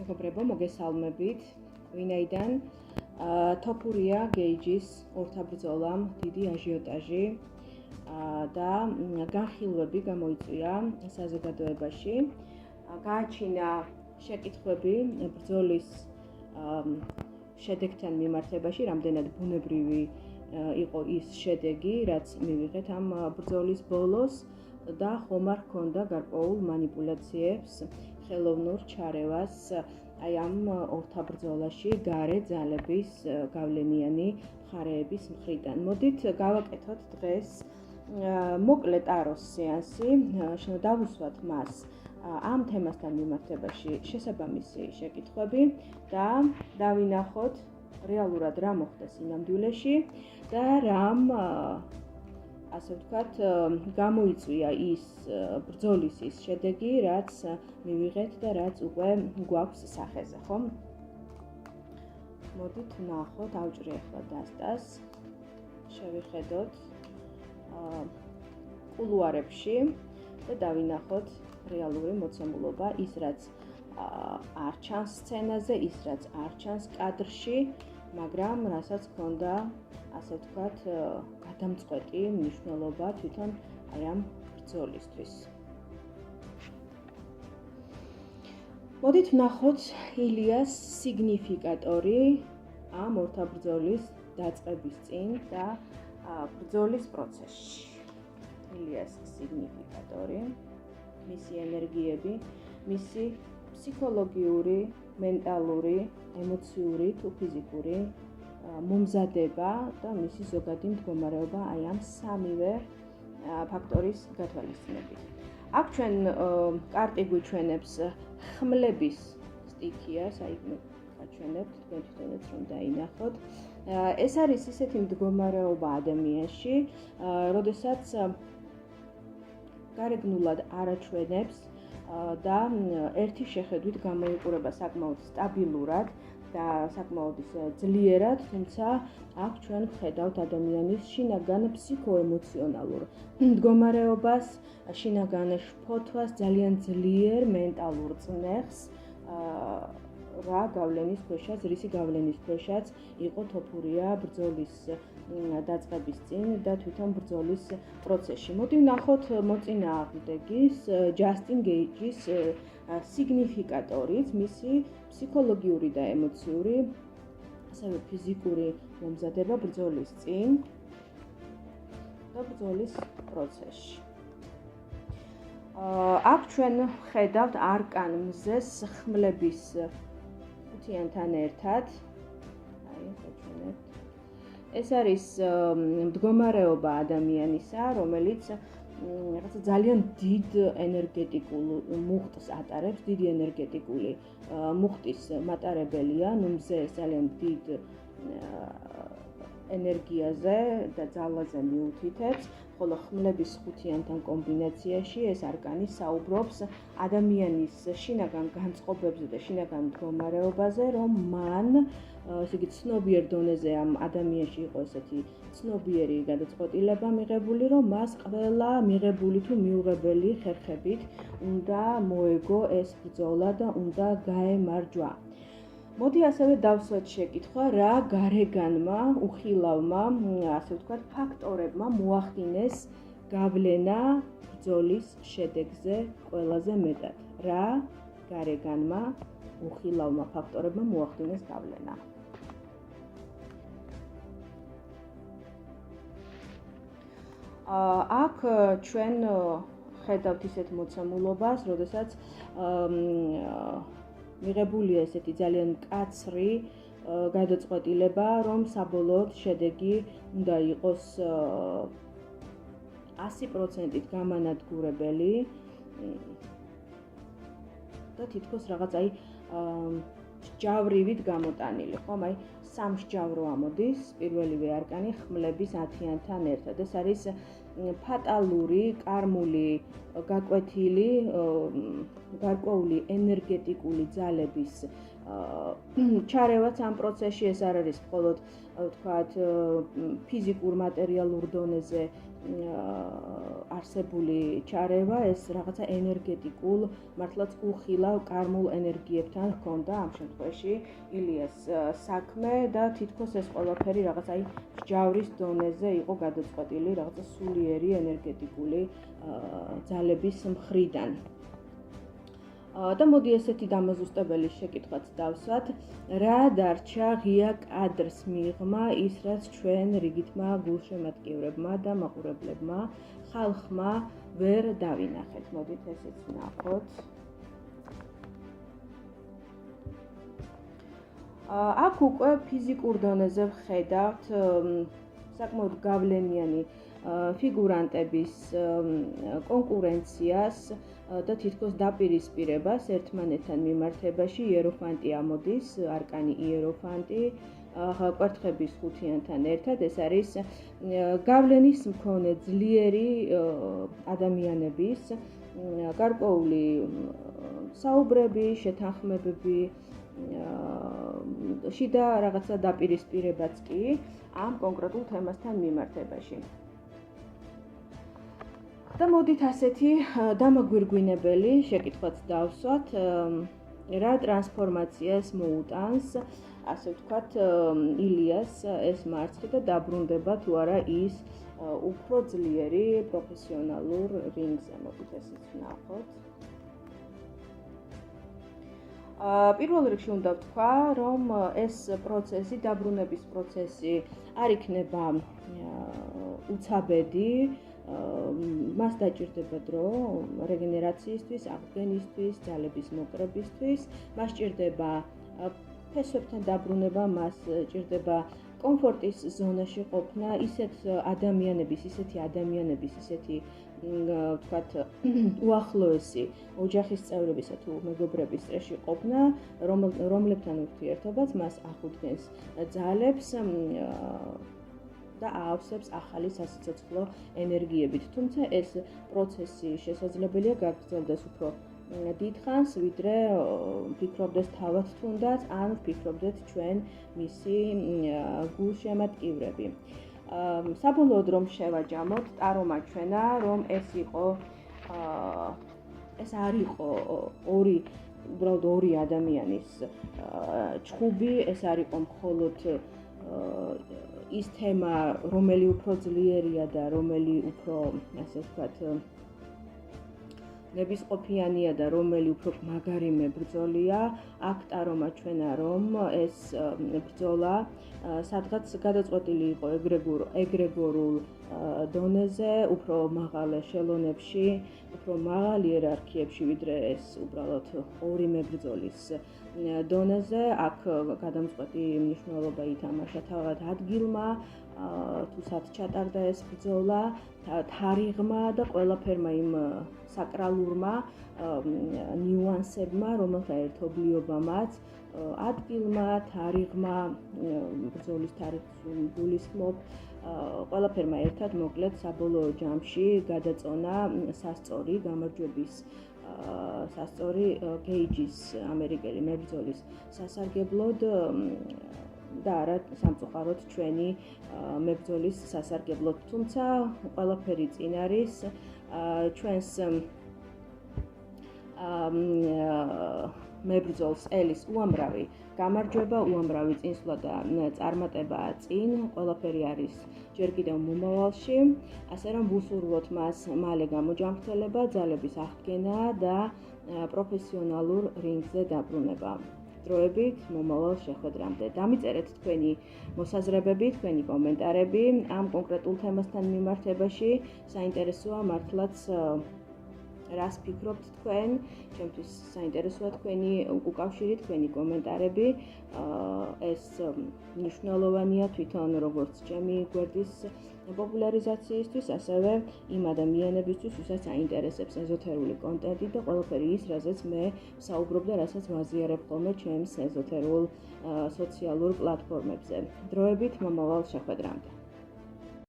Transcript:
მეგობრებო, მოგესალმებით. ვინაიდან თოფურია გეიჯის ორთაბრძოლამ დიდი აჟიოტაჟი და განხილვები გამოიწვია საზოგადოებაში. გააჩინა შეკითხვები ბრძოლის შედეგთან მიმართებაში, რამდენად ბუნებრივი იყო ის შედეგი, რაც მივიღეთ ამ ბრძოლის ბოლოს და ხომ არ ჰქონდა გარკვეულ მანიპულაციებს, ხელოვნურ ჩარევას აი ამ ორთაბრძოლაში გარე ძალების გავლენიანი მხარეების მხრიდან. მოდით გავაკეთოთ დღეს მოკლე ტაროს სეანსი, დავუსვათ მას ამ თემასთან მიმართებაში შესაბამისი შეკითხვები და დავინახოთ რეალურად რა მოხდა სინამდვილეში და რამ ასე ვთქვათ, გამოიწვია ის ბრძოლის ის შედეგი, რაც მივიღეთ და რაც უკვე გვაქვს სახეზე, ხომ? მოდით ვნახოთ, ავჭრი ახლა დასტას, შევიხედოთ კულუარებში და დავინახოთ რეალური მოცემულობა, ის რაც არ ჩანს სცენაზე, ის რაც არ ჩანს კადრში, მაგრამ რასაც ჰქონდა, ასე ვთქვათ, გადამწყვეტი მნიშვნელობა თვითონ აი ამ ბრძოლისთვის. მოდით ვნახოთ ილიას სიგნიფიკატორი ამ ორთაბრძოლის დაწყების წინ და ბრძოლის პროცესში. ილიას სიგნიფიკატორი, მისი ენერგიები, მისი ფსიქოლოგიური, მენტალური, ემოციური თუ ფიზიკური მომზადება და მისი ზოგადი მდგომარეობა აი ამ სამივე ფაქტორის გათვალისწინებით. აქ ჩვენ კარტი გვიჩვენებს ხმლების სტიქიას, აი გაჩვენებთ, თქვენ თვითონაც რომ დაინახოთ. ეს არის ისეთი მდგომარეობა ადამიანში, როდესაც გარეგნულად არაჩვენებს და ერთი შეხედვით გამოიყურება საკმაოდ სტაბილურად და საკმაოდ ძლიერად, თუმცა აქ ჩვენ ვხედავთ ადამიანის შინაგან ფსიქოემოციონალურ მდგომარეობას, შინაგან შფოთვას, ძალიან ძლიერ მენტალურ წნეხს, რა გავლენის ქვეშაც, რისი გავლენის ქვეშაც იყო თოფურია ბრძოლის დაწყების წინ და თვითონ ბრძოლის პროცესში. მოდი ვნახოთ მოწინააღმდეგის ჯასტინ გეიჯის სიგნიფიკატორიც, მისი ფსიქოლოგიური და ემოციური, ასევე ფიზიკური მომზადება ბრძოლის წინ და ბრძოლის პროცესში. აქ ჩვენ ვხედავთ არკან მზეს ხმლების ხუთიანთან ერთად. აი, გაჩვენებთ. ეს არის მდგომარეობა ადამიანისა, რომელიც რაღაცა ძალიან დიდ ენერგეტიკულ მუხტს ატარებს, დიდი ენერგეტიკული მუხტის მატარებელია, მზე ძალიან დიდ ენერგიაზე და ძალაზე მიუთითებს, ხოლო ხმლების ხუთიანთან კომბინაციაში ეს არკანი საუბრობს ადამიანის შინაგან განწყობებზე და შინაგან მდგომარეობაზე, რომ მან ესე იგი ცნობიერ დონეზე ამ ადამიანში იყო ესეთი ცნობიერი გადაწყვეტილება მიღებული, რომ მას ყველა მიღებული თუ მიუღებელი ხერხებით უნდა მოეგო ეს ბრძოლა და უნდა გაემარჯვა. მოდი ასევე დავსვათ შეკითხვა, რა გარეგანმა, უხილავმა, ასე ვთქვათ, ფაქტორებმა მოახდინეს გავლენა ბრძოლის შედეგზე ყველაზე მეტად. რა გარეგანმა, უხილავმა ფაქტორებმა მოახდინეს გავლენა. აქ ჩვენ ხედავთ ისეთ მოცემულობას, როდესაც მიღებულია ესეთი ძალიან მკაცრი გადაწყვეტილება, რომ საბოლოოდ შედეგი უნდა იყოს 100%-ით გამანადგურებელი და თითქოს რაღაც აი სჯავრივით გამოტანილი, ხომ? აი სამსჯავრო ამოდის, პირველივე არკანი ხმლების 10-თან ერთად. ეს არის ფატალური, კარმული, გაკვეთილი, გარკვეული ენერგეტიკული ძალების ჩარევაც ამ პროცესში. ეს არ არის მხოლოდ ვთქვათ ფიზიკურ, მატერიალურ დონეზე არსებული ჩარევა ეს რაღაცა ენერგეტიკულ, მართლაც უხილავ კარმულ ენერგიებთან ჰქონდა ამ შემთხვევაში ილიას საქმე და თითქოს ეს ყველაფერი რაღაც აი მსჯავრის დონეზე იყო გადაწყვეტილი რაღაცა სულიერი ენერგეტიკული ძალების მხრიდან. და მოდი ესეთი დამაზუსტებელი შეკითხვაც დავსვათ, რა დარჩა ღია კადრს მიღმა ის, რაც ჩვენ რიგითმა გულშემატკივრებმა და მაყურებლებმა, ხალხმა ვერ დავინახეთ. მოდით ესეც ვნახოთ. აქ უკვე ფიზიკურ დონეზე ვხედავთ საკმაოდ გავლენიანი ფიგურანტების კონკურენციას და თითქოს დაპირისპირებას ერთმანეთთან მიმართებაში. იეროფანტი ამოდის, არკანი იეროფანტი, კვერთხების ხუთიანთან ერთად. ეს არის გავლენის მქონე ძლიერი ადამიანების გარკვეული საუბრები, შეთანხმებები, შიდა რაღაცა დაპირისპირებაც კი ამ კონკრეტულ თემასთან მიმართებაში. და მოდით ასეთი დამაგვირგვინებელი შეკითხვაც დავსვათ, რა ტრანსფორმაციას მოუტანს, ასე ვთქვათ, ილიას ეს მარცხი და დაბრუნდება თუ არა ის უფრო ძლიერი პროფესიონალურ რინგზე. მოდით ესეც ვნახოთ. პირველ რიგში უნდა ვთქვა, რომ ეს პროცესი, დაბრუნების პროცესი არ იქნება უცაბედი, მას დაჭირდება დრო რეგენერაციისთვის, აღდგენისთვის, ძალების მოკრებისთვის, მას ჭირდება ფესვებთან დაბრუნება, მას ჭირდება კომფორტის ზონაში ყოფნა, ისეთი ადამიანების, ისეთი ვთქვათ, უახლოესი ოჯახის წევრებისა თუ მეგობრების წრეში ყოფნა, რომლებთან ურთიერთობაც მას აღუდგენს ძალებს და აავსებს ახალი სასიცოცხლო ენერგიებით. თუმცა ეს პროცესი შესაძლებელია გაგრძელდეს უფრო დიდხანს, ვიდრე ვფიქრობდეს თავად თუნდაც, ან ვფიქრობდეთ ჩვენ მისი გულშემატკივრები. საბოლოოდ რომ შევაჯამოთ, ტარომა ჩვენა, რომ ეს არ იყო უბრალოდ ორი ადამიანის ჩხუბი, ეს არ იყო მხოლოდ ის თემა, რომელი უფრო ძლიერია და რომელი უფრო, ასე ვთქვათ, ნებისყოფიანია და რომელი უფრო მაგარი მებრძოლია. აქ ტარომა ჩვენა, რომ ეს ბრძოლა სადღაც გადაწყვეტილი იყო ეგრეგორულ დონეზე, უფრო მაღალ ეშელონებში, უფრო მაღალ იერარქიებში, ვიდრე ეს უბრალოდ ორი მებრძოლის დონეზე. აქ გადამწყვეტი მნიშვნელობა ითამაშა თავად ადგილმა, თუ სად ჩატარდა ეს ბრძოლა, თარიღმა და ყველაფერმა იმ საკრალურმა ნიუანსებმა, რომელთა ერთობლიობამაც ადგილმა, თარიღმა, ბრძოლის თარიღს გულისხმობ, ყველაფერმა ერთად მოკლედ საბოლოო ჯამში გადაწონა სასწორი გამარჯვების სასწორი გეიჯის ამერიკელი მებრძოლის სასარგებლოდ და არა სამწუხაროდ ჩვენი მებრძოლის სასარგებლოდ. თუმცა ყველაფერი წინ არის ჩვენს მებრძოლს ელის უამრავი გამარჯვება, უამრავი წინსვლა და წარმატება წინ, ყველაფერი არის ჯერ კიდევ მომავალში, ასე რომ ვუსურვოთ მას მალე გამოჯანმრთელება, ძალების აღდგენა და პროფესიონალურ რინგზე დაბრუნება. დროებით მომავალ შეხვედრამდე. დამიწერეთ თქვენი მოსაზრებები, თქვენი კომენტარები ამ კონკრეტულ თემასთან მიმართებაში. საინტერესოა მართლაც რას ფიქრობთ თქვენ, ჩემთვის საინტერესოა თქვენი უკავშირი, თქვენი კომენტარები. ეს მნიშვნელოვანია თვითონ როგორც ჩემი გვერდის პოპულარიზაციისთვის, ასევე იმ ადამიანებისთვის, ვისაც აინტერესებს ეზოთერული კონტენტი და ყველაფერი ის, რაზეც მე ვსაუბრობ და რასაც ვაზიარებ ხოლმე ჩემს ეზოთერულ სოციალურ პლატფორმებზე. დროებით მომავალ შეხვედრამდე.